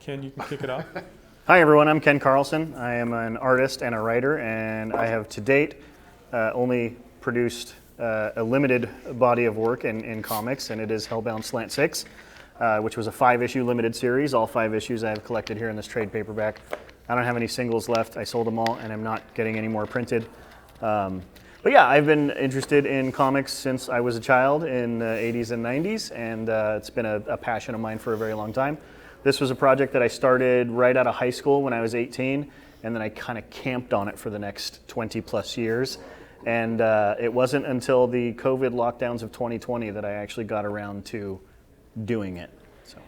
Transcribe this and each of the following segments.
Ken, you can kick it off. Hi everyone, I'm Ken Carlson. I am an artist and a writer, and I have to date only produced a limited body of work in comics, and it is Hellbound Slant 6, which was a 5-issue limited series. All 5 issues I have collected here in this trade paperback. I don't have any singles left. I sold them all, and I'm not getting any more printed. But yeah, I've been interested in comics since I was a child in the 80s and 90s, and it's been a passion of mine for a very long time. This was a project that I started right out of high school when I was 18, and then I kind of camped on it for the next 20 plus years. And it wasn't until the COVID lockdowns of 2020 that I actually got around to doing it. So,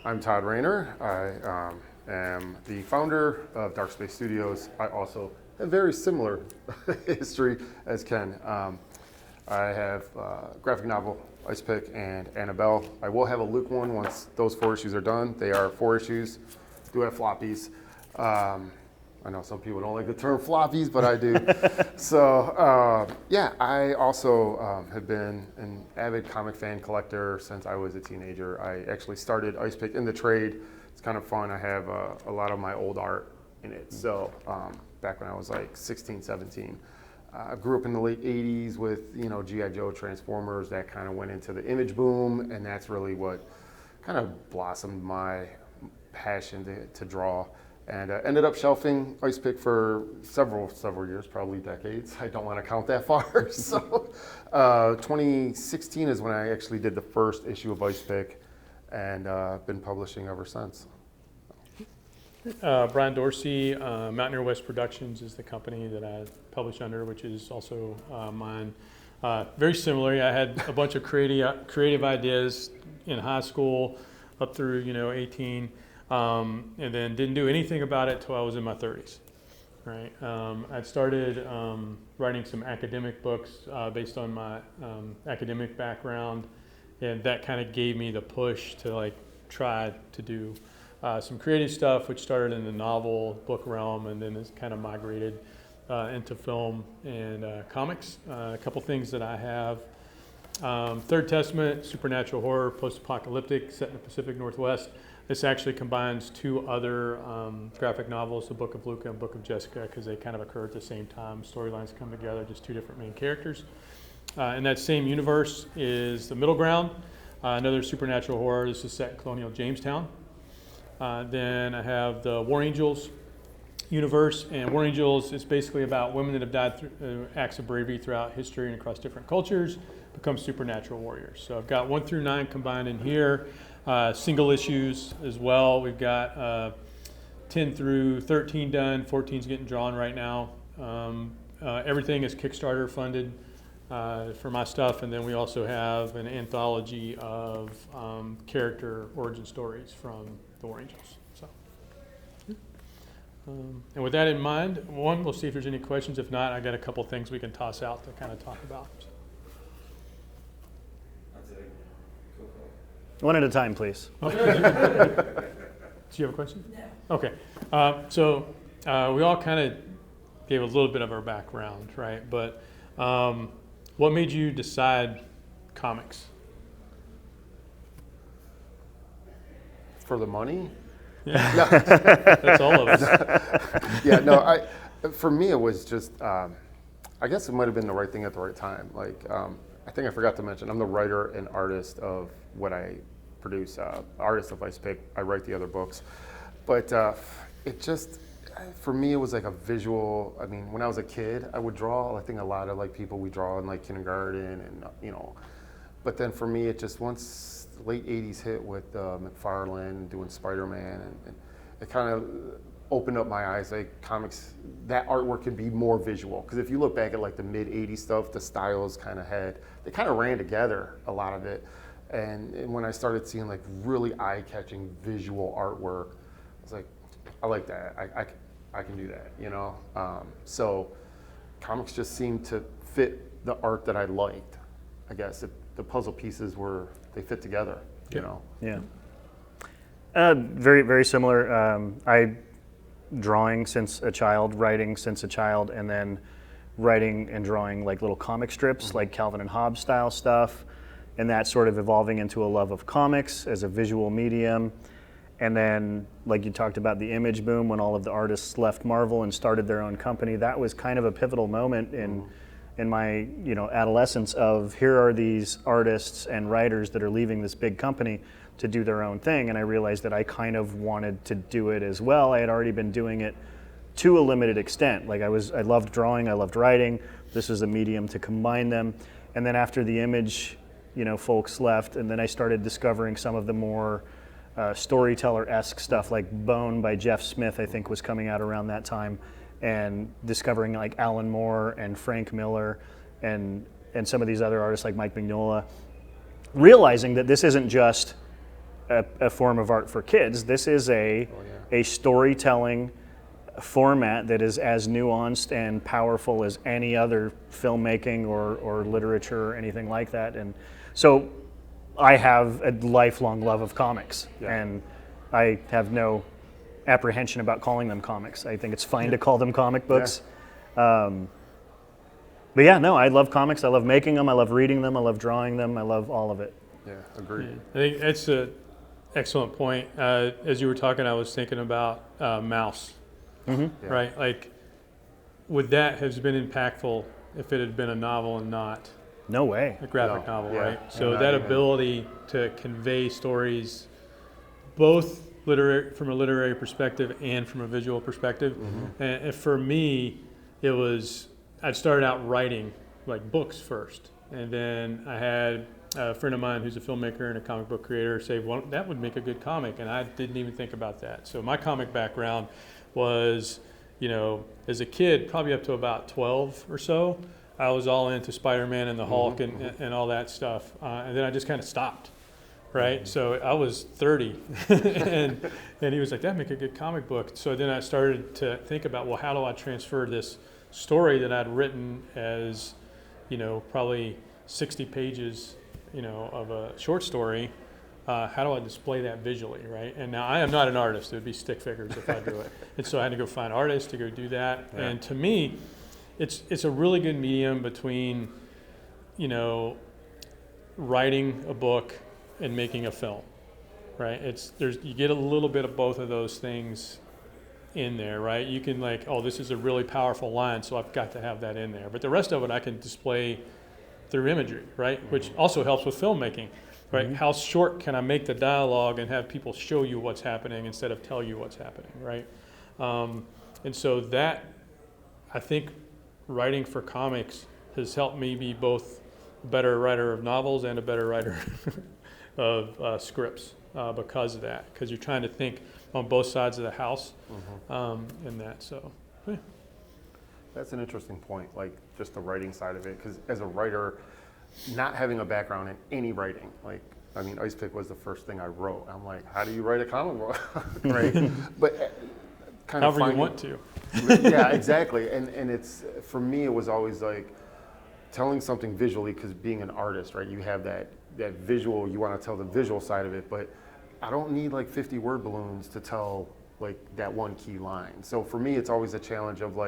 I'm Todd Rayner. I am the founder of Dark Space Studios. I also have very similar history as Ken. I have graphic novel, Ice Pick, and Annabelle. I will have a Luke one once those 4 issues are done. They are 4 issues. Do have floppies. I know some people don't like the term floppies, but I do. So yeah, I also have been an avid comic fan collector since I was a teenager. I actually started Ice Pick in the trade. It's kind of fun. I have a lot of my old art in it. So back when I was like 16, 17. I grew up in the late 80s with, G.I. Joe, Transformers. That kind of went into the image boom, and that's really what kind of blossomed my passion to draw. And ended up shelving Ice Pick for several years, probably decades. I don't want to count that far. So 2016 is when I actually did the first issue of Ice Pick, and been publishing ever since. Brian Dorsey, Mountaineer West Productions is the company that I publish under, which is also mine. Very similar. I had a bunch of creative ideas in high school up through 18, and then didn't do anything about it till I was in my 30s. Right. I started writing some academic books based on my academic background, and that kind of gave me the push to try to do some creative stuff, which started in the novel book realm, and then it's kind of migrated into film and comics. A couple things that I have: Third Testament, supernatural horror, post-apocalyptic, set in the Pacific Northwest. This actually combines 2 other graphic novels, the Book of Luca and Book of Jessica, because they kind of occur at the same time. Storylines come together, just 2 different main characters. In that same universe is The Middle Ground, another supernatural horror. This is set in colonial Jamestown. Then I have the War Angels universe, and War Angels is basically about women that have died through acts of bravery throughout history and across different cultures, become supernatural warriors. So I've got 1 through 9 combined in here, single issues as well. We've got 10 through 13 done, 14's getting drawn right now. Everything is Kickstarter funded for my stuff, and then we also have an anthology of character origin stories from the War Angels. So, and with that in mind, we'll see if there's any questions. If not, I got a couple things we can toss out to kind of talk about. one at a time, please. Okay. Do you have a question? No. Okay. So we all kind of gave a little bit of our background, right? But what made you decide comics? For the money? Yeah. No. That's all of us. Yeah, no, for me it was just, I guess it might have been the right thing at the right time. I think I forgot to mention, I'm the writer and artist of what I produce, artist of Ice Pick. I write the other books. But it just, for me, it was like a visual. I mean, when I was a kid, I would draw. I think a lot of people we draw in kindergarten, and But then for me, it just once the late '80s hit with McFarlane doing Spider-Man, and it kind of opened up my eyes. Comics, that artwork could be more visual. Because if you look back at the mid '80s stuff, the styles they kind of ran together, a lot of it. And when I started seeing really eye-catching visual artwork, I was like, I like that. I can do that, So comics just seemed to fit the art that I liked. I guess the puzzle pieces they fit together, Yeah. Very, very similar. I drawing since a child, writing since a child, and then writing and drawing little comic strips, like Calvin and Hobbes style stuff, and that sort of evolving into a love of comics as a visual medium. And then, like you talked about the image boom when all of the artists left Marvel and started their own company, that was kind of a pivotal moment in my adolescence of here are these artists and writers that are leaving this big company to do their own thing. And I realized that I kind of wanted to do it as well. I had already been doing it to a limited extent. Like I loved drawing, I loved writing. This was a medium to combine them. And then after the image, folks left, and then I started discovering some of the more storyteller-esque stuff, like Bone by Jeff Smith, I think was coming out around that time, and discovering like Alan Moore and Frank Miller and some of these other artists like Mike Mignola, realizing that this isn't just a form of art for kids. This is a storytelling format that is as nuanced and powerful as any other filmmaking or literature or anything like that. And so I have a lifelong love of comics, and I have no apprehension about calling them comics. I think it's fine to call them comic books. But yeah, no, I love comics. I love making them. I love reading them. I love drawing them. I love all of it. Yeah, agreed. Yeah. I think that's an excellent point. As you were talking, I was thinking about Mouse, right? Like, would that have been impactful if it had been a novel and not No way. a graphic novel, Yeah. right? So Not that even. ability to convey stories, both from a literary perspective and from a visual perspective. And for me, I'd started out writing like books first. And then I had a friend of mine who's a filmmaker and a comic book creator say, well, that would make a good comic. And I didn't even think about that. So my comic background was, as a kid, probably up to about 12 or so, I was all into Spider-Man and the Hulk and all that stuff. And then I just kind of stopped. Right, so I was 30, and he was like, "That'd make a good comic book." So then I started to think about, well, how do I transfer this story that I'd written as, probably 60 pages, of a short story? How do I display that visually, right? And now I am not an artist; it would be stick figures if I drew it. And so I had to go find artists to go do that. Yeah. And to me, it's a really good medium between, writing a book and making a film, right? You get a little bit of both of those things in there, right? You can this is a really powerful line, so I've got to have that in there. But the rest of it I can display through imagery, right? Which also helps with filmmaking, right? How short can I make the dialogue and have people show you what's happening instead of tell you what's happening, right? And so that, I think, writing for comics has helped me be both a better writer of novels and a better writer of scripts because of that, because you're trying to think on both sides of the house in that. So, yeah. That's an interesting point, like just the writing side of it, because as a writer, not having a background in any writing, Ice Pick was the first thing I wrote. I'm like, how do you write a comic book, right? But kind of However you want to. Yeah, exactly. And it's, for me, it was always like telling something visually, because being an artist, right, you have that visual, you want to tell the visual side of it, but I don't need 50 word balloons to tell that one key line. So for me, it's always a challenge of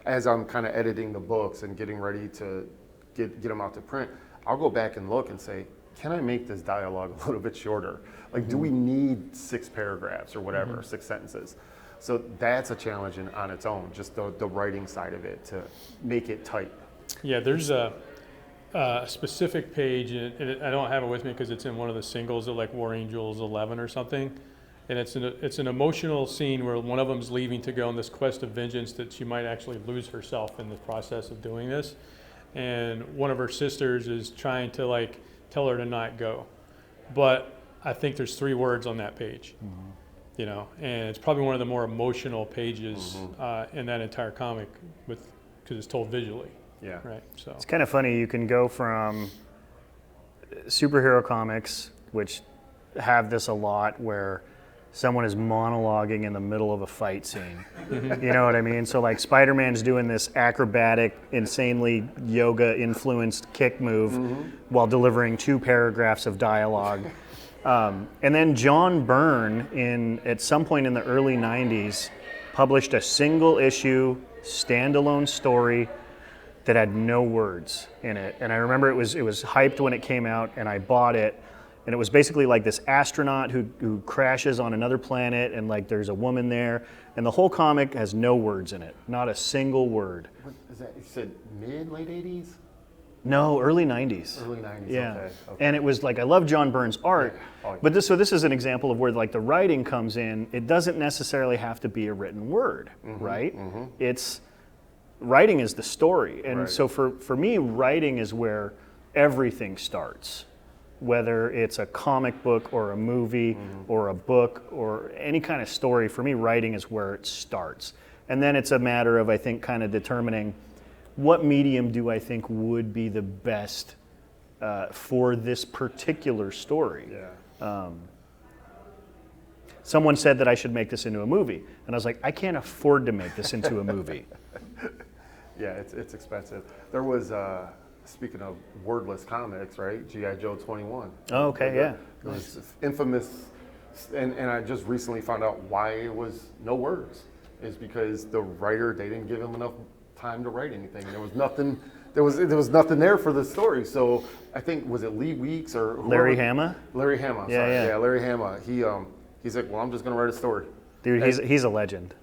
as I'm kind of editing the books and getting ready to get them out to print, I'll go back and look and say, can I make this dialogue a little bit shorter? Do we need 6 paragraphs or whatever, 6 sentences? So that's a challenge on its own, just the writing side of it, to make it tight. Yeah, there's a specific page, and I don't have it with me because it's in one of the singles of War Angels 11 or something. And it's an emotional scene where one of them's leaving to go on this quest of vengeance that she might actually lose herself in the process of doing this. And one of her sisters is trying to tell her to not go. But I think there's 3 words on that page, and it's probably one of the more emotional pages in that entire comic because it's told visually. Yeah. Right. So It's kind of funny. You can go from superhero comics, which have this a lot, where someone is monologuing in the middle of a fight scene. You know what I mean? So Spider-Man's doing this acrobatic, insanely yoga-influenced kick move while delivering 2 paragraphs of dialogue. And then John Byrne, at some point in the early 90s, published a single issue, standalone story that had no words in it. And I remember it was hyped when it came out, and I bought it. And it was basically like this astronaut who crashes on another planet, and like there's a woman there, and the whole comic has no words in it, not a single word. What is that? You said late 80s? No, early 90s. Early 90s, Yeah. okay. And it was like, I love John Byrne's art, Yeah. Oh, but this is an example of where like the writing comes in. It doesn't necessarily have to be a written word, right? It's, writing is the story. And Right. so for me, writing is where everything starts. Whether it's a comic book or a movie or a book or any kind of story, for me, writing is where it starts. And then it's a matter of, I think, kind of determining what medium do I think would be the best for this particular story. Yeah. Someone said that I should make this into a movie, and I was like, I can't afford to make this into a movie. Yeah, it's expensive. There was, speaking of wordless comics, right? G.I. Joe 21. Oh, okay, yeah. It was this infamous, and I just recently found out why it was no words. Is because the writer, they didn't give him enough time to write anything. There was nothing. There was nothing there for the story. So I think, was it Lee Weeks or whoever? Larry Hama? Larry Hama. Yeah, Sorry. yeah. Larry Hama. He's like, well, I'm just gonna write a story. Dude, he's a legend.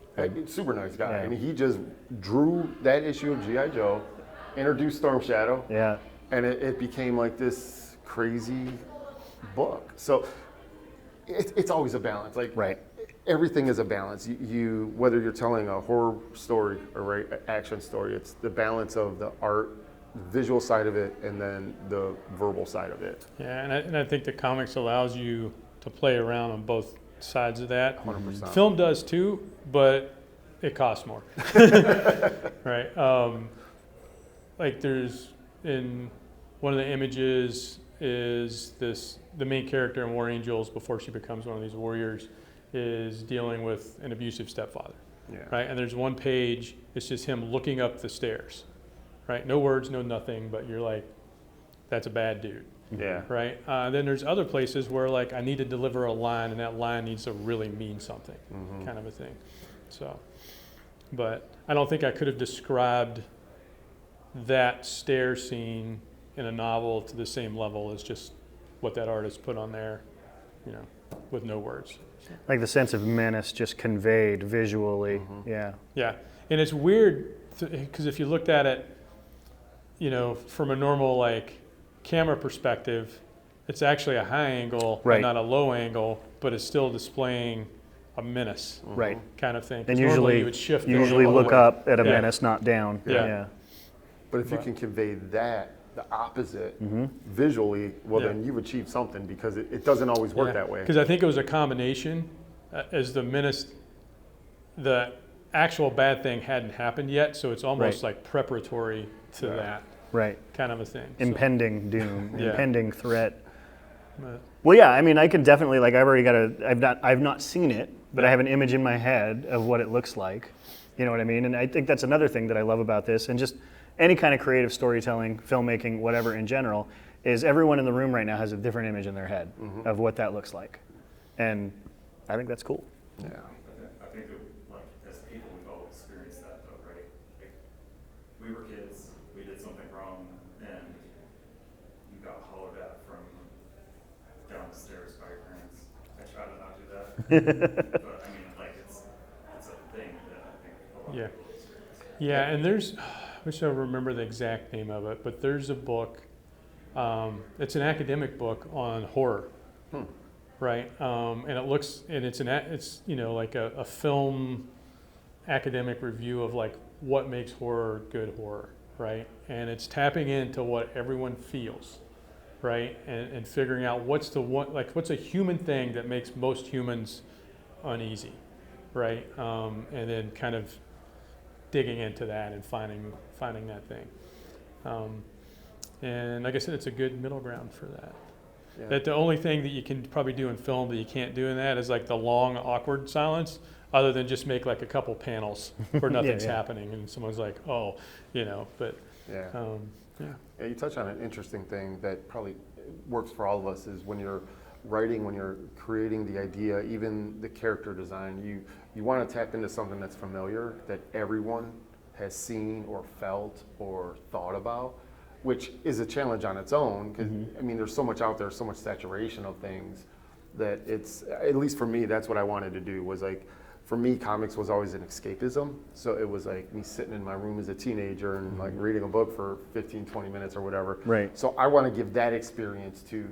Super nice guy, Yeah. and he just drew that issue of G.I. Joe, introduced Storm Shadow, Yeah. and it became like this crazy book. So it's always a balance. Like Right. everything is a balance. You whether you're telling a horror story or an action story, it's the balance of the art, visual side of it, and then the verbal side of it. Yeah, and I think the comics allows you to play around on both sides of that. 100%. Film does too, but it costs more. Right. Like there's in one of the images is the main character in War Angels before she becomes one of these warriors is dealing with an abusive stepfather. Yeah. Right. And there's one page, it's just him looking up the stairs. Right. No words, no nothing, but you're like, that's a bad dude. Yeah. Right. Then there's other places where like I need to deliver a line, and that line needs to really mean something, kind of a thing. So, but I don't think I could have described that stair scene in a novel to the same level as just what that artist put on there, with no words. Like the sense of menace just conveyed visually. Yeah. Yeah, and it's weird because if you looked at it, from a normal like camera perspective, it's actually a high angle, Right. and not a low angle, but it's still displaying a menace Right. kind of thing. 'Cause And normally usually you would shift you the usually angle look away. up at a Yeah. menace, not down. Yeah. But if you can convey that, the opposite, visually, well, Yeah. then you've achieved something, because it doesn't always work that way. Because I think it was a combination, as the menace, the actual bad thing hadn't happened yet, so it's almost Right. like preparatory to Yeah. that Right. kind of a thing. So, Impending doom, Yeah. impending threat. but- Well, yeah, I mean, I can definitely, like, I've not seen it, but I Yeah. have an image in my head of what it looks like. You know what I mean? And I think that's another thing that I love about this, and just any kind of creative storytelling, filmmaking, whatever in general, is everyone in the room right now has a different image in their head of what that looks like. And I think that's cool. Yeah. I think that, like, as people, we've all experienced that, though, right? Like, we were kids, we did something wrong, and you got hollered at from down the stairs by your parents. I try to not do that, but I mean, like, it's a thing that I think a lot Yeah. of people experience. Yeah, and there's, I wish I remember the exact name of it, but there's a book, it's an academic book on horror, right? And it looks, and it's like a film academic review of like what makes horror good horror, right? And it's tapping into what everyone feels, right? And figuring out what's a human thing that makes most humans uneasy, right? And then kind of digging into that and finding that thing. And like I said, it's a good middle ground for that. Yeah. That the only thing that you can probably do in film that you can't do in that is like the long, awkward silence, other than just make like a couple panels where nothing's yeah. happening and someone's like, oh, but Yeah. yeah. Yeah, you touch on an interesting thing that probably works for all of us, is when you're writing, when you're creating the idea, even the character design, you want to tap into something that's familiar, that everyone has seen or felt or thought about. which is a challenge on its own. Because I mean, there's so much out there, so much saturation of things that it's, at least for me, that's what I wanted to do. Was like, for me, comics was always an escapism. So it was like me sitting in my room as a teenager and like reading a book for 15, 20 minutes or whatever. Right. So I want to give that experience to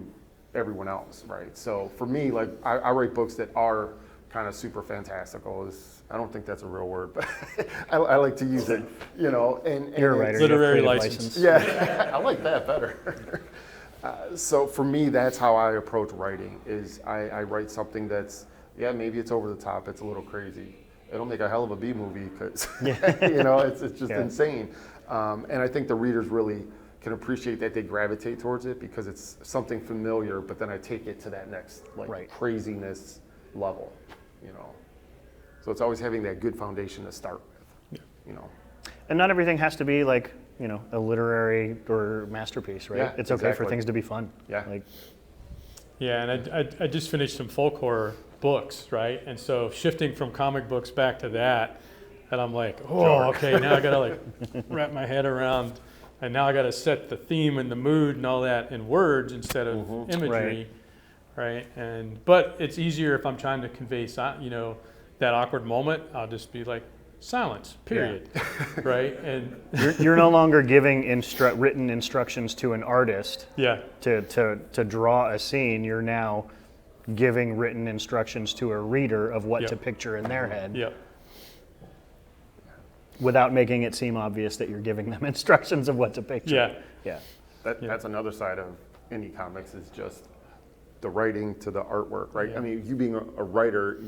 everyone else, right? So for me, like I write books that are kind of super fantastical. I don't think that's a real word, but I like to use it, you know. And You're a writer. Literary you have license. yeah, I like that better. So for me, that's how I approach writing. Is I write something that's, yeah, maybe it's over the top, it's a little crazy. It'll make a hell of a B movie because you know it's just insane. And I think the readers really can appreciate that, they gravitate towards it because it's something familiar, but then I take it to that next like craziness level, you know. So it's always having that good foundation to start with, you know. And not everything has to be like, you know, a literary or masterpiece, right? Yeah, it's okay for exactly. things to be fun. Yeah. Like, Yeah, and I just finished some folk horror books, right? And so shifting from comic books back to that, and I'm like, oh, okay, now I gotta like wrap my head around, and now I gotta set the theme and the mood and all that in words instead of imagery, right? But it's easier if I'm trying to convey, you know, that awkward moment. I'll just be like, silence, period, right? And you're no longer giving written instructions to an artist yeah, to draw a scene. You're now giving written instructions to a reader of what to picture in their head. yeah. Without making it seem obvious that you're giving them instructions of what to picture. Yeah. Yeah. That's another side of indie comics, is just the writing to the artwork, right? Yeah. I mean, you being a writer,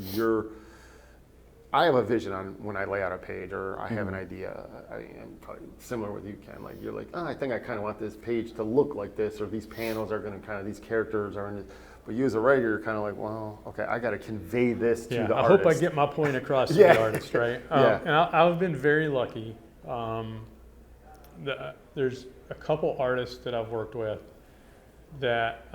I have a vision on when I lay out a page, or I have an idea. I'm probably similar with you, Ken. Like, you're like, oh, I think I kind of want this page to look like this, or these panels are going to kind of, these characters are in this. But you as a writer, you're kind of like, well, okay, I got to convey this to the I artist. hope I get my point across to the artist, right? And I've been very lucky. There's a couple artists that I've worked with that,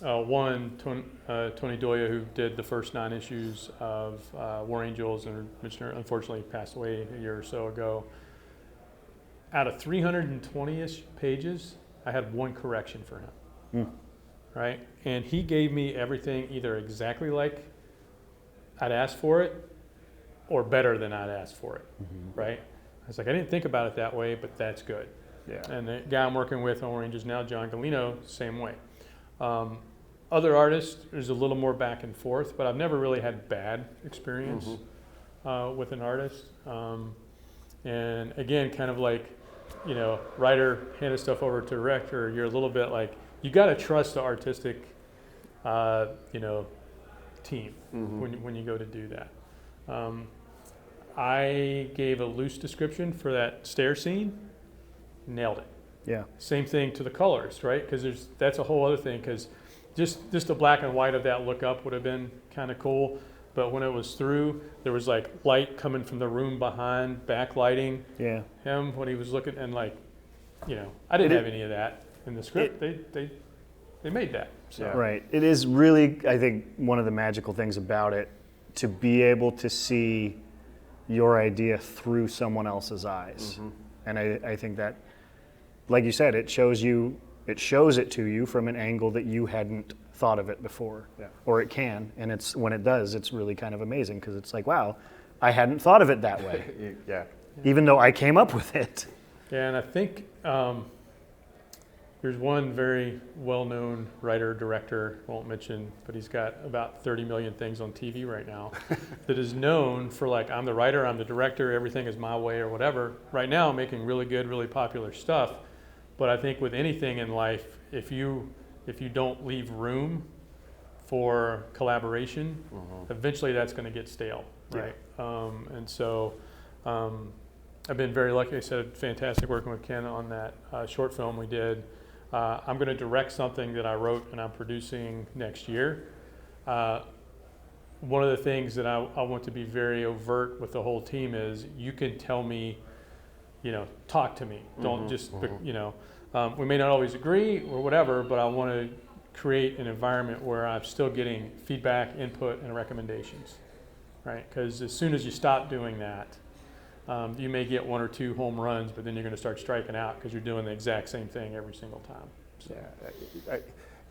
one, Tony Doya, who did the first 9 issues of War Angels, and unfortunately passed away a year or so ago. Out of 320-ish pages, I had 1 correction for him. Right? And he gave me everything either exactly like I'd asked for it or better than I'd asked for it, right? I was like, I didn't think about it that way, but that's good. Yeah. And the guy I'm working with on Rangers now, John Galino, same way. Other artists, there's a little more back and forth, but I've never really had bad experience with an artist. And again, kind of like, you know, writer handed stuff over to director, you're a little bit like, you got to trust the artistic, you know, team when you go to do that. I gave a loose description for that stair scene, nailed it. Yeah. Same thing to the colors, right? Because that's a whole other thing. Because just the black and white of that look up would have been kind of cool, but when it was through, there was like light coming from the room behind, backlighting him when he was looking, and like, you know, I didn't have any of that in the script. They made that. So. Yeah. Right. It is really, I think, one of the magical things about it, to be able to see your idea through someone else's eyes. And I think that, like you said, it shows it to you from an angle that you hadn't thought of it before. Yeah. Or it can, and it's when it does, it's really kind of amazing, because it's like, wow, I hadn't thought of it that way. Yeah. Even though I came up with it. Yeah, and I think there's one very well-known writer, director, won't mention, but he's got about 30 million things on TV right now, that is known for like, I'm the writer, I'm the director, everything is my way or whatever. Right now, making really good, really popular stuff. But I think with anything in life, if you don't leave room for collaboration, eventually that's going to get stale, right? And so I've been very lucky. I said fantastic working with Ken on that short film we did. I'm going to direct something that I wrote and I'm producing next year. One of the things that I want to be very overt with the whole team is, you can tell me, you know, talk to me. Don't just, you know, we may not always agree or whatever, but I want to create an environment where I'm still getting feedback, input, and recommendations, right? Because as soon as you stop doing that, you may get 1 or 2 home runs, but then you're going to start striking out because you're doing the exact same thing every single time. So. Yeah,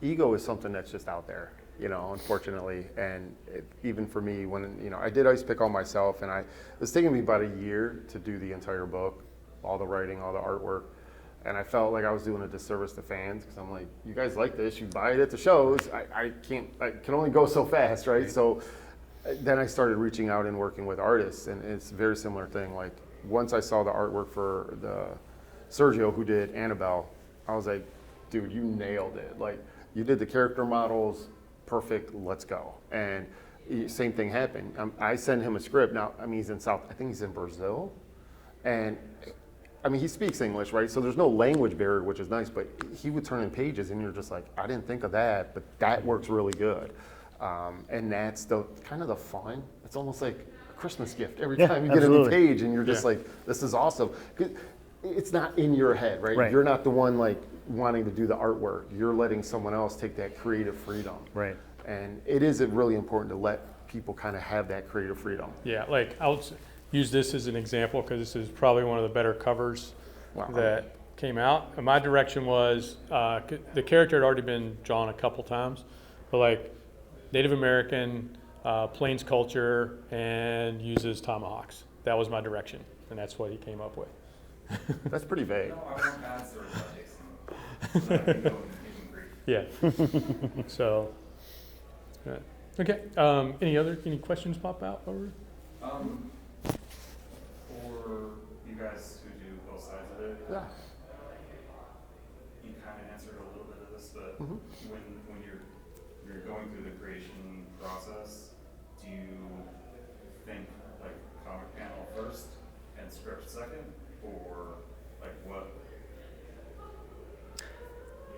ego is something that's just out there, you know, unfortunately. And even for me, when, you know, I did ice pick all myself, and it was taking me about a year to do the entire book, all the writing, all the artwork. And I felt like I was doing a disservice to fans because I'm like, you guys like this, you buy it at the shows. I can only go so fast, right? So then I started reaching out and working with artists, and it's a very similar thing. Like once I saw the artwork for the Sergio who did Annabelle, I was like, dude, you nailed it. Like you did the character models, perfect, let's go. And same thing happened. I send him a script. Now, I mean, I think he's in Brazil. And I mean, he speaks English, right? So there's no language barrier, which is nice, but he would turn in pages and you're just like, I didn't think of that, but that works really good. And that's kind of the fun. It's almost like a Christmas gift every time you get a new page and you're just like, this is awesome. It's not in your head, right? You're not the one like wanting to do the artwork. You're letting someone else take that creative freedom. Right. And it is really important to let people kind of have that creative freedom. Yeah, like I'll use this as an example because this is probably one of the better covers that came out. And my direction was, the character had already been drawn a couple times, but like Native American, plains culture, and uses tomahawks. That was my direction, and that's what he came up with. That's pretty vague. No, I want bad stories about Jason. Yeah. So, okay. Any questions pop out over? For you guys who do both sides of it, Yeah. you kind of answered a little bit of this, but Mm-hmm. when you're going through the creation process, do you think like comic panel first and script second, or like what?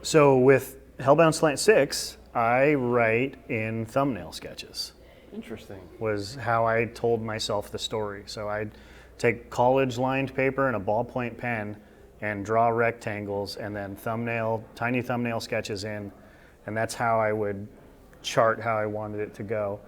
So with Hellbound Slant 6, I write in thumbnail sketches. Interesting. Was how I told myself the story. So I'd take college lined paper and a ballpoint pen and draw rectangles and then tiny thumbnail sketches in, and that's how I would chart how I wanted it to go.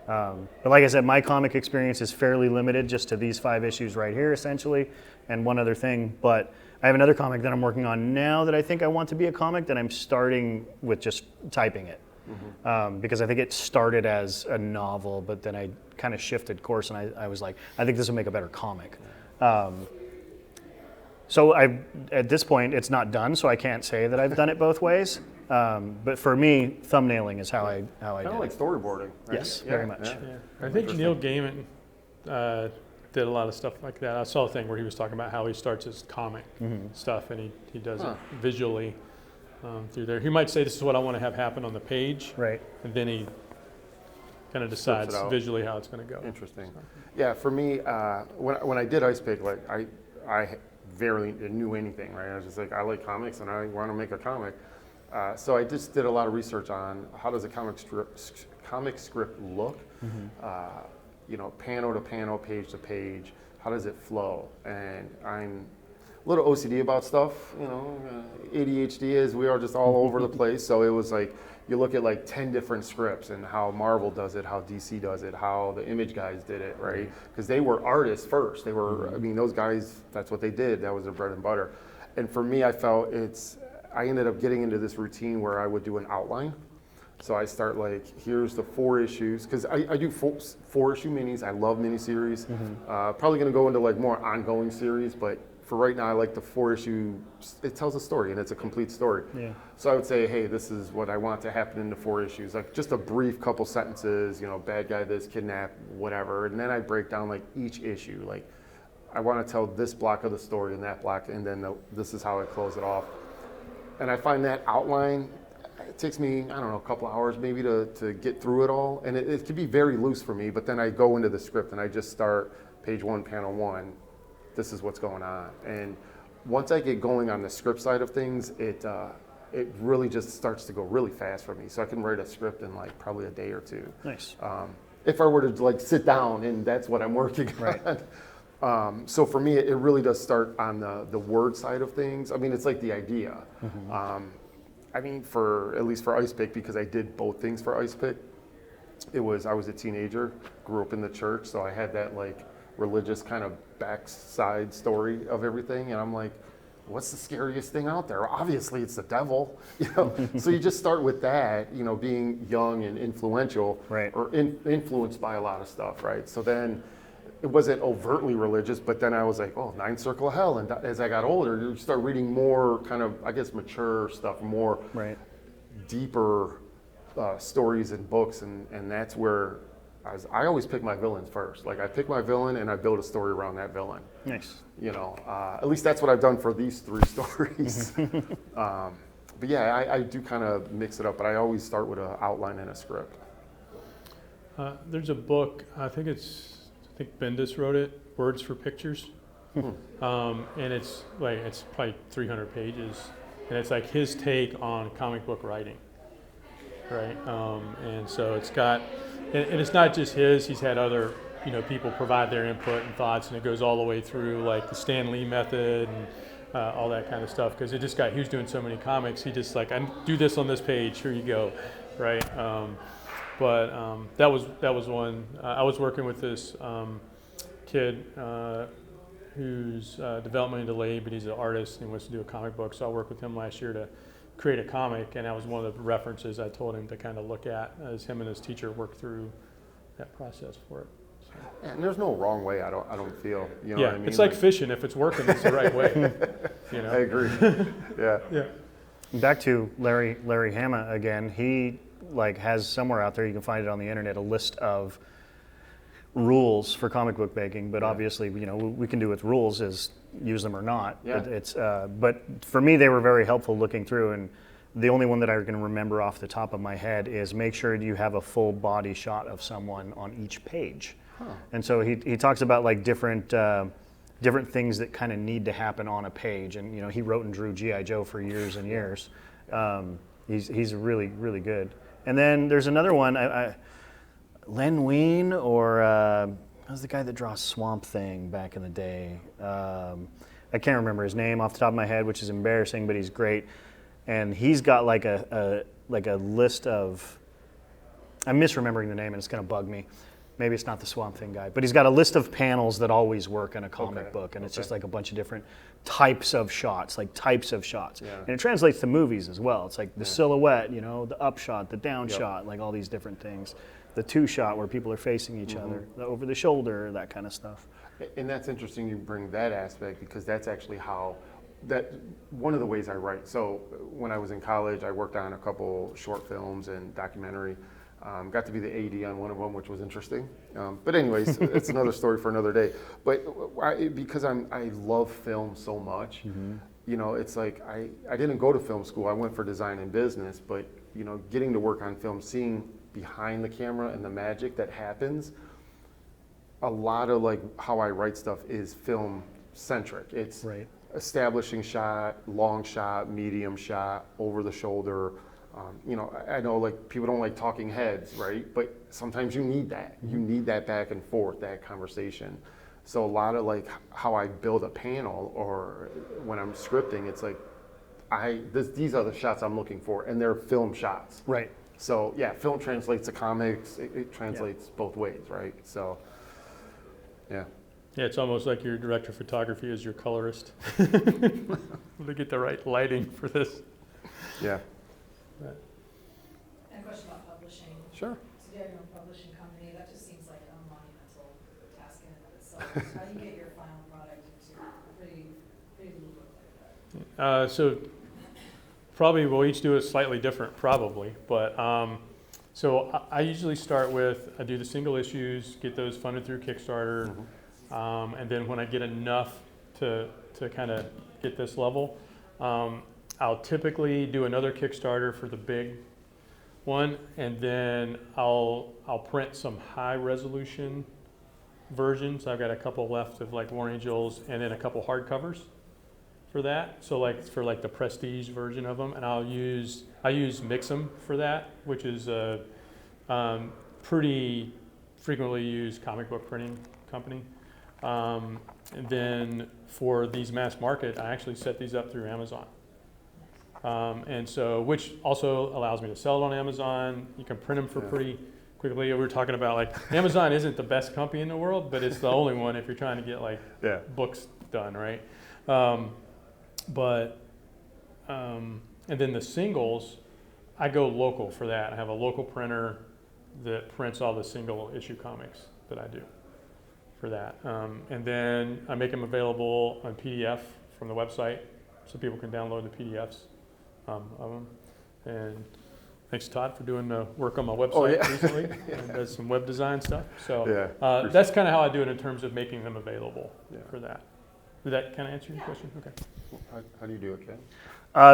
But like I said, my comic experience is fairly limited just to these 5 issues right here essentially, and one other thing. But I have another comic that I'm working on now that I think I want to be a comic that I'm starting with just typing it. Because I think it started as a novel, but then I kind of shifted course and I was like, I think this would make a better comic. So at this point, it's not done, so I can't say that I've done it both ways. But for me, thumbnailing is how I did Kind of like it. storyboarding, right? Yes, very much. Yeah. I think Neil Gaiman did a lot of stuff like that. I saw a thing where he was talking about how he starts his comic stuff and he does it visually through there. He might say, this is what I want to have happen on the page. Right. And then he kind of decides visually how it's going to go. Interesting. Yeah, for me, when I did Ice Pick, like I barely knew anything, right? I was just like, I like comics and I want to make a comic. So I just did a lot of research on how does a comic script look, you know, panel to panel, page to page, how does it flow? And I'm a little OCD about stuff, you know, ADHD is, we are just all over the place. So it was like, you look at like 10 different scripts and how Marvel does it, how DC does it, how the Image guys did it, right? Because they were artists first. They were, I mean, those guys, that's what they did. That was their bread and butter. And for me, I felt I ended up getting into this routine where I would do an outline. So I start like, here's the 4 issues, because I do 4-issue minis. I love miniseries. Probably going to go into like more ongoing series, but for right now, I like the 4-issue. It tells a story, and it's a complete story. Yeah. So I would say, hey, this is what I want to happen in the 4 issues. Like just a brief couple sentences, you know, bad guy, this, kidnap, whatever. And then I break down like each issue. Like I want to tell this block of the story and that block, and then this is how I close it off. And I find that outline, it takes me, I don't know, a couple hours maybe to get through it all. And it can be very loose for me, but then I go into the script and I just start page 1, panel 1. This is what's going on. And once I get going on the script side of things, it really just starts to go really fast for me. So I can write a script in like probably a day or 2. Nice. If I were to like sit down and that's what I'm working on. So for me, it really does start on the word side of things. I mean, it's like the idea. I mean, at least for Ice Pick, because I did both things for Ice Pick, I was a teenager, grew up in the church, so I had that like religious kind of backside story of everything, and I'm like, what's the scariest thing out there? Obviously, it's the devil, you know. So you just start with that, you know, being young and influential, Right. or influenced by a lot of stuff, right? So then it wasn't overtly religious, but then I was like, oh, Ninth Circle of Hell. And as I got older, you start reading more kind of, I guess, mature stuff, more Right. deeper stories and books, and that's where I always pick my villains first. Like I pick my villain and I build a story around that villain. Nice. You know, at least that's what I've done for these 3 stories. But yeah, I do kind of mix it up, but I always start with an outline and a script. There's a book, I think Bendis wrote it, Words for Pictures. And it's probably 300 pages. And it's like his take on comic book writing, right? And so it's got, and it's not just his, he's had other, you know, people provide their input and thoughts, and it goes all the way through like the Stan Lee method and all that kind of stuff, because it just got, he was doing so many comics, he just like, I do this on this page, here you go, right? But that was one. I was working with this kid who's developmentally delayed, but he's an artist and wants to do a comic book. So I worked with him last year to create a comic, and that was one of the references I told him to kind of look at as him and his teacher worked through that process for it. So. And there's no wrong way. I don't feel. You know Yeah, what I mean? it's like fishing. If it's working, it's the right way. You know. I agree. Yeah. Yeah. Back to Larry Hama again. He like has somewhere out there, you can find it on the internet, a list of rules for comic book making. But obviously, you know, we can do with rules is use them or not. Yeah. But for me, they were very helpful looking through. And the only one that I can remember off the top of my head is make sure you have a full body shot of someone on each page. Huh. And so he talks about like different things that kind of need to happen on a page. And you know, he wrote and drew G.I. Joe for years and years. He's really, really good. And then there's another one, Len Wein, or what was the guy that draws Swamp Thing back in the day? I can't remember his name off the top of my head, which is embarrassing, but he's great. And he's got like a list of, I'm misremembering the name and it's gonna bug me. Maybe it's not the Swamp Thing guy, but he's got a list of panels that always work in a comic book, and it's just like a bunch of different types of shots, Yeah. And it translates to movies as well. It's like the silhouette, you know, the up shot, the down shot, like all these different things. The 2 shot where people are facing each other, the over the shoulder, that kind of stuff. And that's interesting you bring that aspect, because that's actually one of the ways I write. So when I was in college, I worked on a couple short films and documentary. Got to be the AD on one of them, which was interesting. But anyways, it's another story for another day. But because I love film so much, you know, it's like I didn't go to film school. I went for design and business, but you know, getting to work on film, seeing behind the camera and the magic that happens, a lot of like how I write stuff is film centric. It's establishing shot, long shot, medium shot, over the shoulder. You know, I know like people don't like talking heads, right? But sometimes you need that. You need that back and forth, that conversation. So a lot of like how I build a panel, or when I'm scripting, it's like these are the shots I'm looking for, and they're film shots. Right. So yeah, film translates to comics. It translates both ways, right? So yeah. Yeah, it's almost like your director of photography is your colorist. To get the right lighting for this. Yeah. Right. And a question about publishing. Sure. So you have your own publishing company. That just seems like a monumental task in and of itself. So how do you get your final product into a pretty little book like that? So probably we'll each do it slightly different, probably. But so I usually start with, I do the single issues, get those funded through Kickstarter, and then when I get enough to kind of get this level, I'll typically do another Kickstarter for the big one, and then I'll print some high resolution versions. I've got a couple left of like War Angels, and then a couple hardcovers for that. So like for like the prestige version of them, and I use Mix'em for that, which is a pretty frequently used comic book printing company. And then for these mass market, I actually set these up through Amazon. And so, which also allows me to sell it on Amazon. You can print them for quickly. We were talking about like Amazon isn't the best company in the world, but it's the only one if you're trying to get like books done, right? And then the singles, I go local for that. I have a local printer that prints all the single issue comics that I do for that. And then I make them available on PDF from the website so people can download the PDFs of them. And thanks, Todd, for doing the work on my website recently. And does some web design stuff. So that's kind of how I do it in terms of making them available for that. Did that kind of answer your question? Okay. How do you do it, Ken?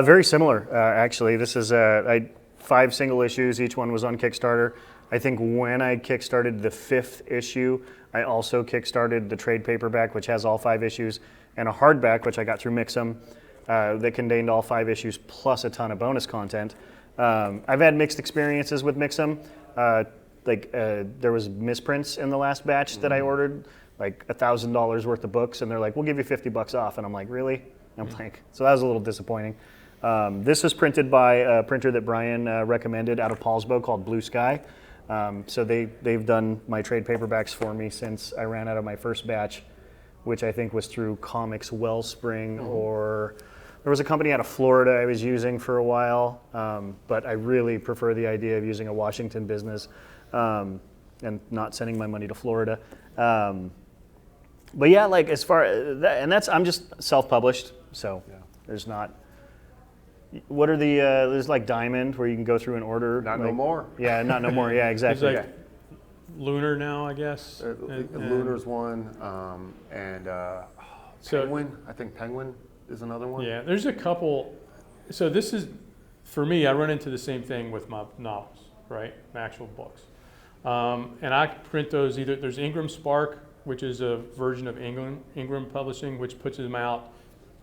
Very similar, actually. This is 5 single issues. Each one was on Kickstarter. I think when I kickstarted the 5th issue, I also kickstarted the trade paperback, which has all 5 issues, and a hardback, which I got through Mix'em, that contained all 5 issues plus a ton of bonus content. I've had mixed experiences with Mix'em. There was misprints in the last batch that I ordered, like $1,000 worth of books, and they're like, "We'll give you $50 off," and I'm like, "Really?" I'm like, so that was a little disappointing. This is printed by a printer that Brian recommended out of Paulsbo called Blue Sky. So they've done my trade paperbacks for me since I ran out of my first batch, which I think was through Comics Wellspring, or there was a company out of Florida I was using for a while, but I really prefer the idea of using a Washington business and not sending my money to Florida. But yeah, like as far as that, and that's, I'm just self-published, so there's not. What are the there's like Diamond where you can go through and order. Not like, no more. Yeah, not no more. Yeah, exactly. It's like Lunar now, I guess. Lunar's one, and Penguin. I think Penguin is another one. Yeah, there's a couple. So this is, for me, I run into the same thing with my novels, right? My actual books. And I print those either, there's Ingram Spark, which is a version of Ingram Publishing, which puts them out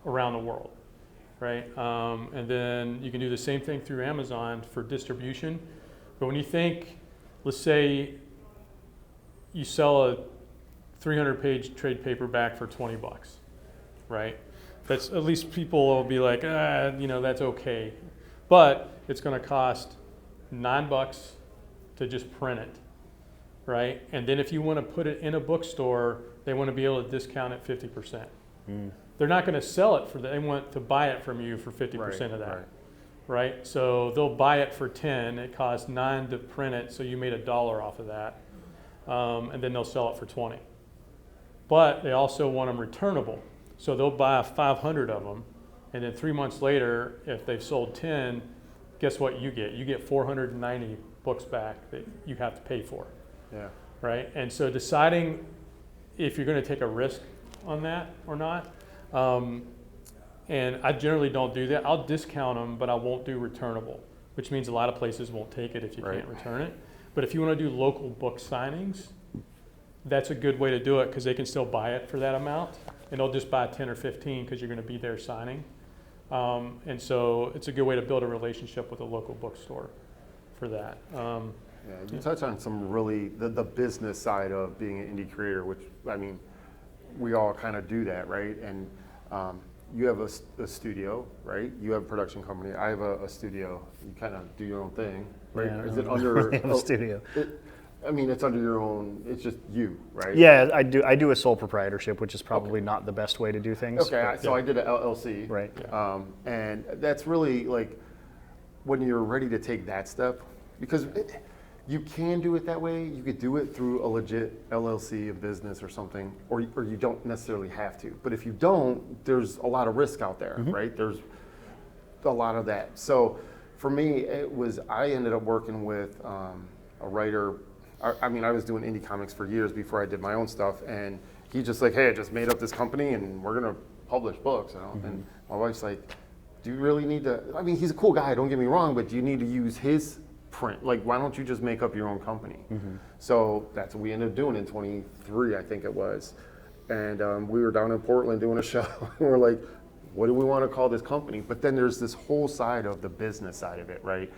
around the world, right? And then you can do the same thing through Amazon for distribution. But when you think, let's say you sell a 300-page trade paperback for $20, right? That's, at least people will be like, that's okay. But it's going to cost $9 to just print it, right? And then if you want to put it in a bookstore, they want to be able to discount it 50%. They're not going to sell it for that. They want to buy it from you for 50% of that, right? So they'll buy it for 10. It costs $9 to print it, so you made $1 off of that, and then they'll sell it for 20. But they also want them returnable, so they'll buy 500 of them, and then 3 months later, if they've sold 10, guess what you get? You get 490 books back that you have to pay for. Yeah. Right? And so deciding if you're going to take a risk on that or not, and I generally don't do that. I'll discount them, but I won't do returnable, which means a lot of places won't take it if you can't return it. But if you want to do local book signings, that's a good way to do it because they can still buy it for that amount, and they'll just buy 10 or 15 because you're going to be there signing. And so it's a good way to build a relationship with a local bookstore for that. You touch on some really, the business side of being an indie creator, which, I mean, we all kind of do that, right? And you have a studio, right? You have a production company. I have a studio. You kind of do your own thing, right? Yeah, Is it under a studio? It's under your own. It's just you, right? Yeah, I do a sole proprietorship, which is probably not the best way to do things. Okay, so I did an LLC, right? And that's really like when you're ready to take that step, because you can do it that way. You could do it through a legit LLC, a business or something, or you don't necessarily have to. But if you don't, there's a lot of risk out there, right? There's a lot of that. So for me, I ended up working with a writer. I was doing indie comics for years before I did my own stuff, and he's just like, hey, I just made up this company and we're gonna publish books, And my wife's like, do you really need to? I mean, he's a cool guy, don't get me wrong, but do you need to use his print? Like, why don't you just make up your own company? So that's what we ended up doing in 23, I think it was. And we were down in Portland doing a show, and we're like, what do we want to call this company? But then there's this whole side of the business side of it, right?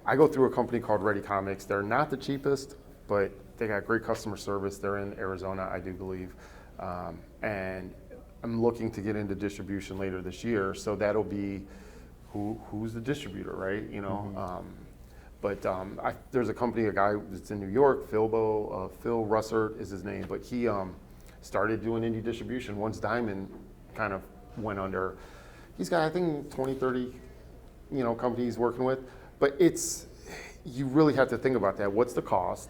I go through a company called Ready Comics. They're not the cheapest, but they got great customer service. They're in Arizona, I do believe. And I'm looking to get into distribution later this year, so that'll be who's the distributor, right? But there's a company, a guy that's in New York, Phil Russert is his name, but he started doing indie distribution once Diamond kind of went under. He's got, I think, 20, 30, companies he's working with. But you really have to think about that. What's the cost?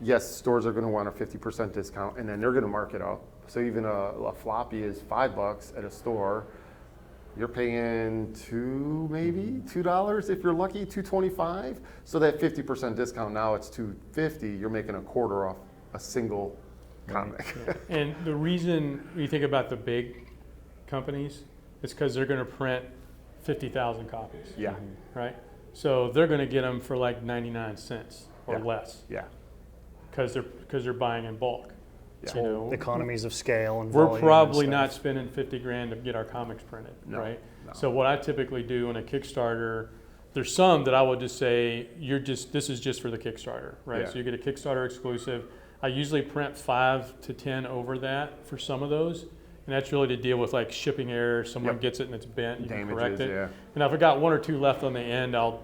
Yes, stores are going to want a 50% discount, and then they're going to mark it up. So even a floppy is $5 at a store. You're paying $2 if you're lucky, $2.25. So that 50% discount, now it's $2.50. You're making a quarter off a single comic. Yeah. And the reason you think about the big companies is because they're going to print 50,000 copies. Yeah. Right? So they're going to get them for like 99 cents or Yeah. less Yeah. because they're buying in bulk. Yeah. You know, Economies of scale and we're volume probably and not stuff. spending 50 grand to get our comics printed, No, right? no. So what I typically do in a Kickstarter, there's some that I would just say, this is just for the Kickstarter, right? Yeah. So you get a Kickstarter exclusive. I usually print 5 to 10 over that for some of those. And that's really to deal with like shipping errors. Someone Yep. gets it and it's bent, you can correct Damages, it. yeah. And if I got 1 or 2 left on the end, I'll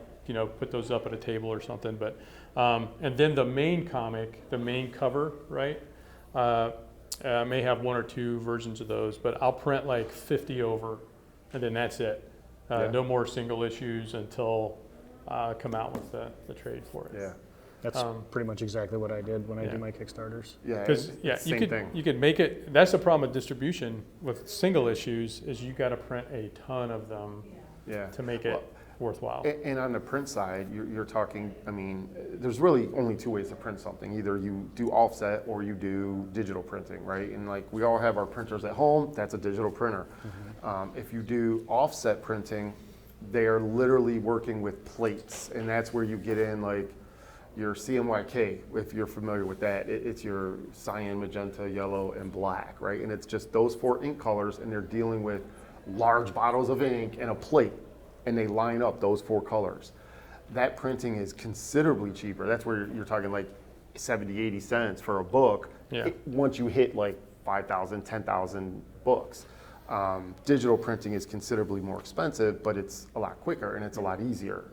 put those up at a table or something. But and then the main comic, the main cover, right? I may have 1 or 2 versions of those, but I'll print like 50 over, and then that's it. Yeah. No more single issues until I come out with the trade for it. Yeah. That's pretty much exactly what I did when I Yeah. do my Kickstarters. Yeah. Because same thing. you could make it. That's the problem with distribution with single issues is you got to print a ton of them Yeah. to make it worthwhile. And on the print side, you're talking, there's really only 2 ways to print something. Either you do offset or you do digital printing, right? And like we all have our printers at home, that's a digital printer. If you do offset printing, they are literally working with plates, and that's where you get in like your CMYK, if you're familiar with that. It's your cyan, magenta, yellow, and black, right? And it's just those 4 ink colors, and they're dealing with large bottles of ink and a plate, and they line up those 4 colors. That printing is considerably cheaper. That's where you're talking like 70, 80 cents for a book. Yeah. Once you hit like 5,000, 10,000 books. Digital printing is considerably more expensive, but it's a lot quicker and it's a lot easier.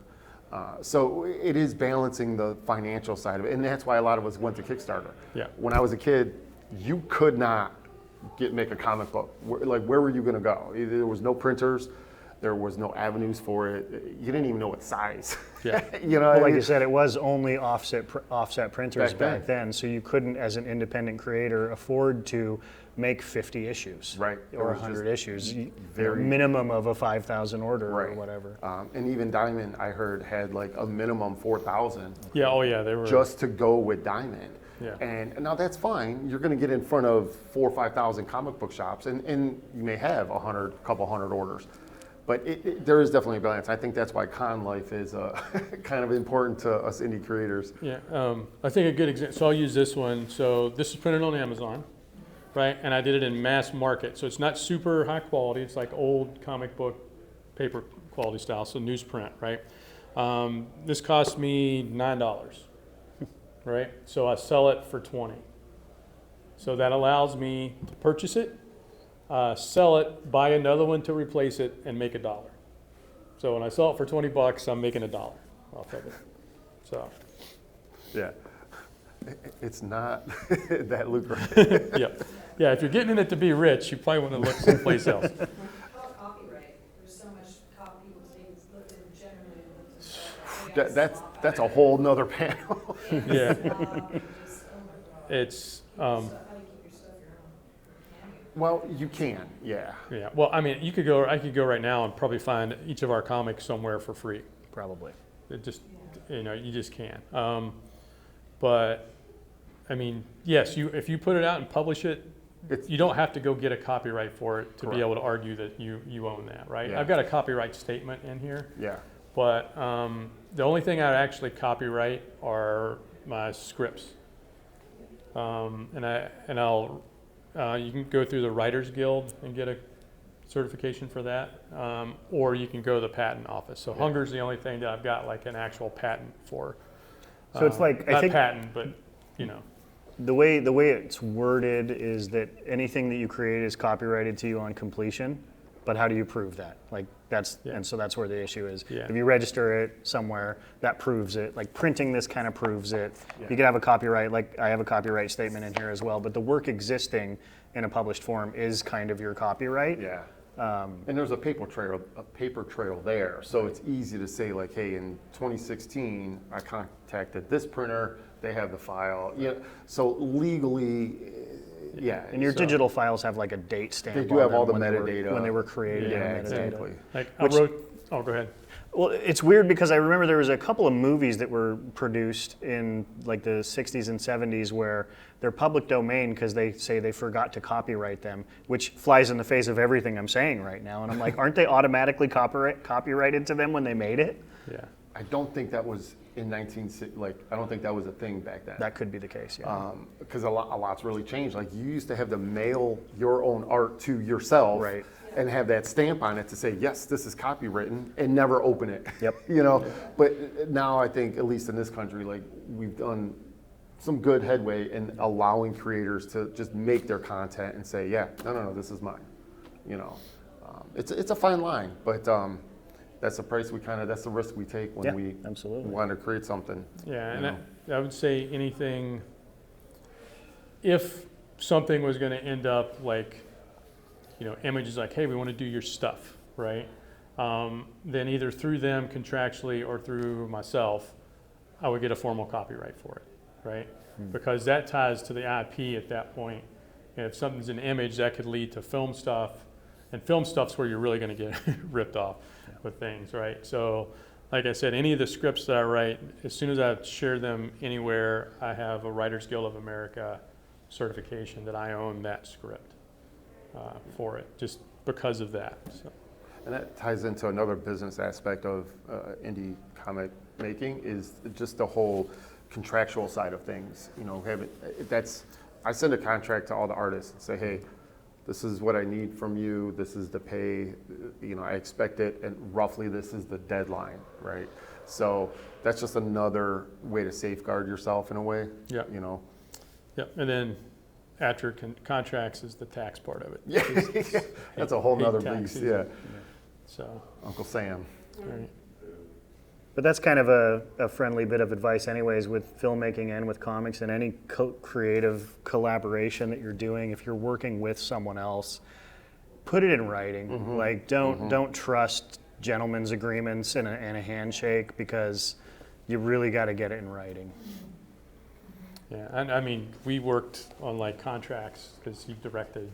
So it is balancing the financial side of it, and that's why a lot of us went to Kickstarter. Yeah. When I was a kid, you could not make a comic book. Where were you going to go? There was no printers. There was no avenues for it. You didn't even know what size. Yeah. Well, like you said, it was only offset printers Back back then, so you couldn't, as an independent creator, afford to make 50 issues, Right. It or was 100 just issues. very- Minimum of a 5,000 order or Right. whatever. And even Diamond, I heard, had like a minimum 4,000 Yeah. Oh yeah. They were just to go with Diamond. Yeah. And now that's fine. You're going to get in front of 4,000 or 5,000 comic book shops, and you may have a couple hundred orders. But there is definitely a balance. I think that's why con life is kind of important to us indie creators. Yeah, I think a good example, so I'll use this one. So this is printed on Amazon, right? And I did it in mass market. So it's not super high quality. It's like old comic book paper quality style, so newsprint, right? This cost me $9, right? So I sell it for 20. So that allows me to purchase it, sell it, buy another one to replace it, and make $1. So when I sell it for $20, I'm making $1 off of it. So. Yeah. It's not that lucrative. Yeah, if you're getting in it to be rich, you probably want to look someplace else. How about copyright? There's so much people looked in generally looked at stuff. That's a whole nother panel. Yeah, Just, oh my God. it's, So how do you keep your stuff your own? Can you? Well, you can, yeah. yeah. Well, I mean, I could go right now and probably find each of our comics somewhere for free. Probably. It just, you just can't. But, I mean, yes, if you put it out and publish it, you don't have to go get a copyright for it to be Correct. able to argue that you own that, right? Yeah. I've got a copyright statement in here. Yeah. But the only thing I actually copyright are my scripts, and I'll you can go through the Writers Guild and get a certification for that, or you can go to the patent office. So Hunger's the only thing that I've got like an actual patent for. So it's like, I not think patent, but the way it's worded is that anything that you create is copyrighted to you on completion, but how do you prove that? Like that's Yeah. and so that's where the issue is. Yeah. If you register it somewhere, that proves it. Like printing this kind of proves it. Yeah. You could have a copyright, like I have a copyright statement in here as well, but the work existing in a published form is kind of your copyright. Yeah. And there's a paper trail there, so it's easy to say like, hey, in 2016, I contacted this printer, they have the file. Yeah, so legally, yeah. And your so digital files have like a date stamp. They do on have them all the when they were- metadata. when they were created. Yeah, and metadata. exactly. Like Which- I wrote. Oh, go ahead. Well, it's weird because I remember there was a couple of movies that were produced in like the 60s and 70s where they're public domain because they say they forgot to copyright them, which flies in the face of everything I'm saying right now. And I'm like, aren't they automatically copyrighted to them when they made it? Yeah. I don't think that was in I don't think that was a thing back then. That could be the case, yeah. Because a lot's really changed. Like you used to have to mail your own art to yourself, Right. and have that stamp on it to say yes, this is copywritten, and never open it. Yep. You know, but now I think at least in this country, like we've done some good headway in allowing creators to just make their content and say, yeah, no, this is mine. You know, it's a fine line, but that's the price that's the risk we take when Yeah, we absolutely. want to create something. Yeah, you and know. I would say anything, if something was going to end up like, Image is like, hey, we want to do your stuff, right? Then either through them contractually or through myself, I would get a formal copyright for it, right? Because that ties to the IP at that point. And if something's an image, that could lead to film stuff, and film stuff's where you're really going to get ripped off with things, right? So, like I said, any of the scripts that I write, as soon as I share them anywhere, I have a Writers Guild of America certification that I own that script for it, just because of that. So. And that ties into another business aspect of indie comic making is just the whole contractual side of things. I send a contract to all the artists and say, hey, this is what I need from you. This is the pay. I expect it, and roughly this is the deadline, right? So that's just another way to safeguard yourself in a way. Yeah. Yep. And then after contracts is the tax part of it. Yeah, that's a whole nother tax beast. season. Yeah, So. Uncle Sam. Right. But that's kind of a friendly bit of advice anyways with filmmaking and with comics and any creative collaboration that you're doing. If you're working with someone else, put it in writing. Mm-hmm. Like don't trust gentlemen's agreements and a handshake, because you really got to get it in writing. Yeah, and I mean, we worked on like contracts because he directed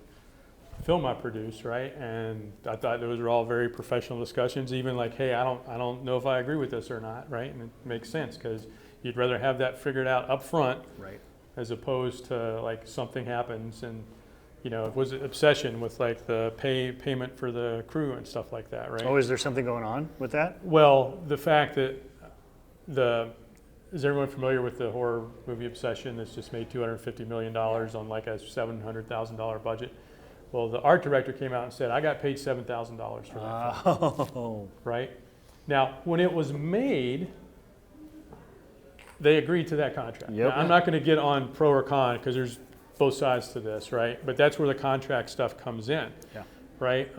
film I produced, right? And I thought those were all very professional discussions. Even like, hey, I don't know if I agree with this or not, right? And it makes sense because you'd rather have that figured out up front, Right. as opposed to like something happens and it was an obsession with like the payment for the crew and stuff like that, right? Oh, is there something going on with that? Well, the fact that is everyone familiar with the horror movie Obsession that's just made $250 million on like a $700,000 budget? Well, the art director came out and said, I got paid $7,000 for that film, Oh. right? Now, when it was made, they agreed to that contract. Yep. Now, I'm not going to get on pro or con because there's both sides to this, right? But that's where the contract stuff comes in, Yeah. right?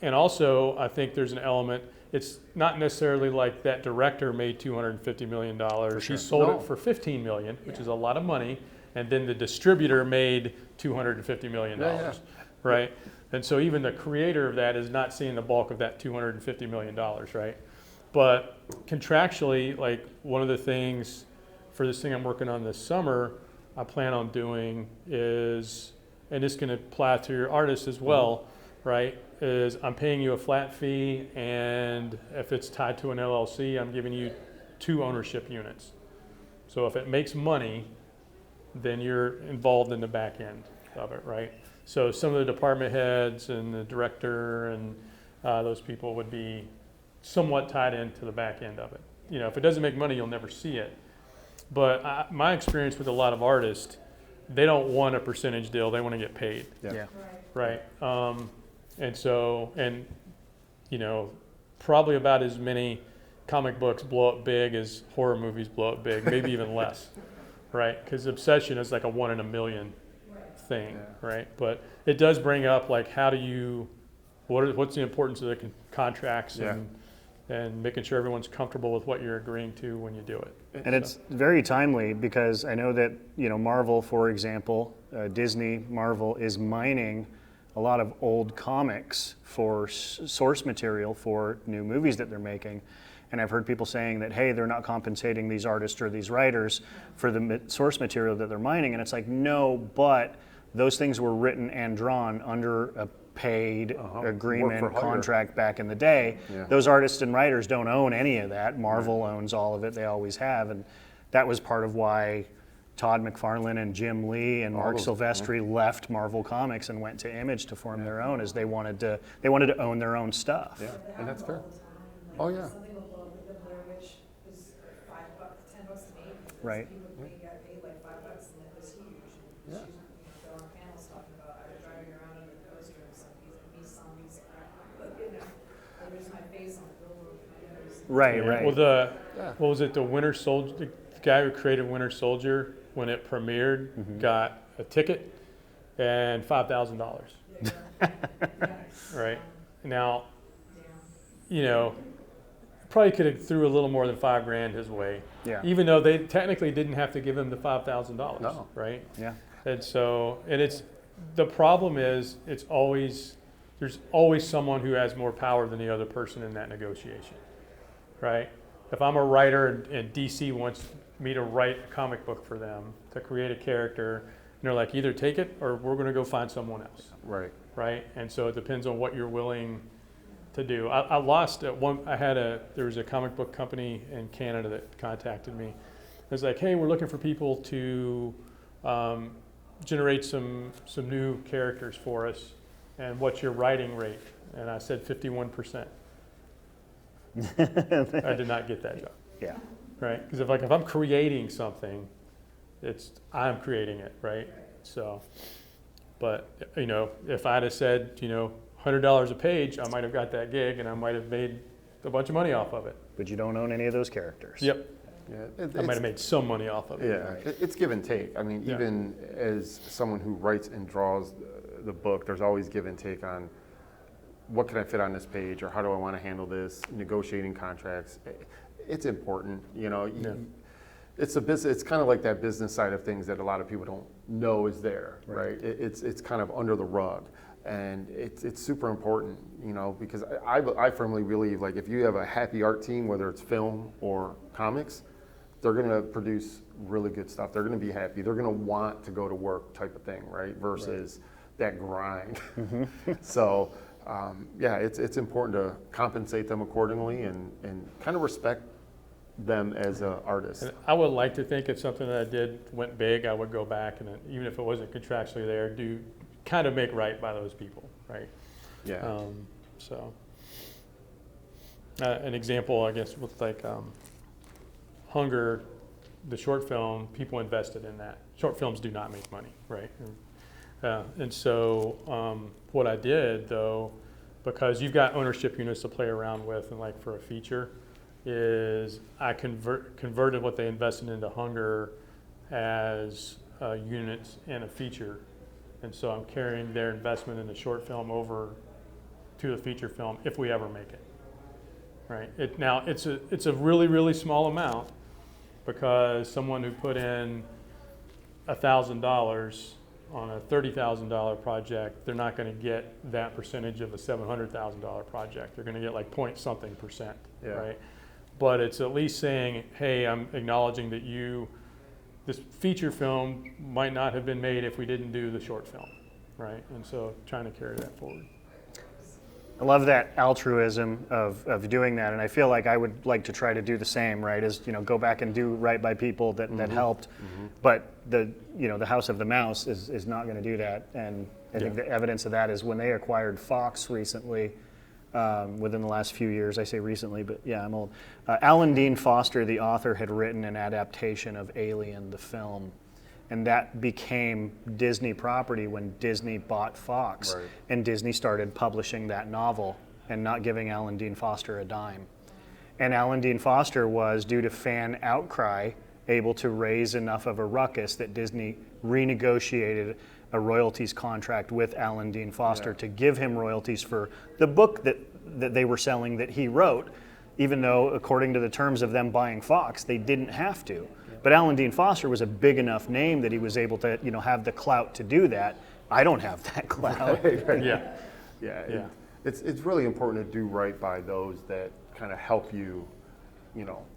And also, I think there's an element. It's not necessarily like that director made $250 million. sure. He sold No. it for $15 million, which is a lot of money, and then the distributor made $250 million, Yeah. right? And so even the creator of that is not seeing the bulk of that $250 million, right? But contractually, like one of the things for this thing I'm working on this summer, I plan on doing is, and it's going to apply to your artists as well, right? Is I'm paying you a flat fee, and if it's tied to an LLC, I'm giving you 2 ownership units. So if it makes money, then you're involved in the back end of it, right? So some of the department heads and the director and those people would be somewhat tied into the back end of it. If it doesn't make money, you'll never see it. But my experience with a lot of artists, they don't want a percentage deal. They want to get paid, Yeah. right? Probably about as many comic books blow up big as horror movies blow up big, maybe even less, right? Because Obsession is like a 1 in a million thing, right? But it does bring up like, how do you what's the importance of the contracts Yeah. and making sure everyone's comfortable with what you're agreeing to when you do it. And it's very timely because I know that, Marvel, for example, Disney, Marvel is mining a lot of old comics for source material for new movies that they're making. And I've heard people saying that, hey, they're not compensating these artists or these writers for the source material that they're mining. And it's like, no, but those things were written and drawn under a paid agreement Work for hire. contract back in the day. Yeah. Those artists and writers don't own any of that. Marvel owns all of it. They always have. And that was part of why Todd McFarlane and Jim Lee and Mark Silvestri left Marvel Comics and went to Image to form their own, as they wanted to own their own stuff. Yeah, That and that's happens fair. all the time. Like, Oh, yeah. Something will blow up with the Blair Witch was $5, $10 to make. because Right. People got paid like $5 and it was huge. And Yeah. they're on panels talking about, I was driving around in the poster of some Nissan's, and there's my face on the billboard. Right, Yeah. right. Well, Yeah. what was it? The Winter Soldier, the guy who created Winter Soldier, when it premiered, got a ticket and $5,000. Right now, probably could have threw a little more than $5,000 his way. Yeah. Even though they technically didn't have to give him the $5,000. No. Right. Yeah. And so, the problem is, there's always someone who has more power than the other person in that negotiation, right? If I'm a writer and DC wants me to write a comic book for them, to create a character, and they're like, either take it or we're going to go find someone else, Right. right? And so it depends on what you're willing to do. I lost at one. There was a comic book company in Canada that contacted me. It was like, hey, we're looking for people to generate some new characters for us, and what's your writing rate? And I said 51%. I did not get that job, Yeah. right? Because if I'm creating something, I'm creating it, right? So, but if I'd have said $100 a page, I might have got that gig and I might have made a bunch of money off of it. But you don't own any of those characters. Yep, Yeah. I might have made some money off of it. Yeah, it's give and take. I mean, Yeah. even as someone who writes and draws the book, there's always give and take on what can I fit on this page, or how do I want to handle this, negotiating contracts. It's important, Yeah. It's a business. It's kind of like that business side of things that a lot of people don't know is there, right? It's kind of under the rug, and it's super important, because I firmly believe, like, if you have a happy art team, whether it's film or comics, they're going to produce really good stuff. They're going to be happy. They're going to want to go to work, type of thing, right? Versus that grind. So, it's important to compensate them accordingly and kind of respect them as an artist. And I would like to think if something that I did went big, I would go back and even if it wasn't contractually there, do kind of make right by those people, right? Yeah. So, an example, I guess, with like Hunger, the short film, people invested in that. Short films do not make money, right? And so what I did, though, because you've got ownership units to play around with, and like for a feature, is I converted what they invested into Hunger as units in a feature. And so I'm carrying their investment in the short film over to the feature film if we ever make it. Right? It's a really, really small amount, because someone who put in $1,000 on a $30,000 project, they're not going to get that percentage of a $700,000 project. They're going to get like point something percent, Yeah. right? But it's at least saying, hey, I'm acknowledging that this feature film might not have been made if we didn't do the short film, right? And so trying to carry that forward. I love that altruism of doing that, and I feel like I would like to try to do the same, right? Is go back and do right by people that helped, but the House of the Mouse is not going to do that, and I think the evidence of that is when they acquired Fox recently, within the last few years. I say recently, but yeah, I'm old. Alan Dean Foster, the author, had written an adaptation of Alien, the film. And that became Disney property when Disney bought Fox. Right. And Disney started publishing that novel and not giving Alan Dean Foster a dime. And Alan Dean Foster was, due to fan outcry, able to raise enough of a ruckus that Disney renegotiated a royalties contract with Alan Dean Foster to give him royalties for the book that they were selling that he wrote, even though according to the terms of them buying Fox, they didn't have to. But Alan Dean Foster was a big enough name that he was able to, have the clout to do that. I don't have that clout. Yeah. Yeah. It's really important to do right by those that kind of help you,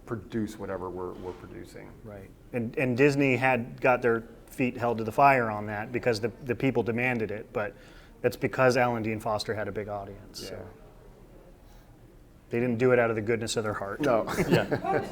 produce whatever we're producing. Right. And Disney had got their feet held to the fire on that because the people demanded it, but that's because Alan Dean Foster had a big audience. Yeah. So. They didn't do it out of the goodness of their heart. No. Yeah.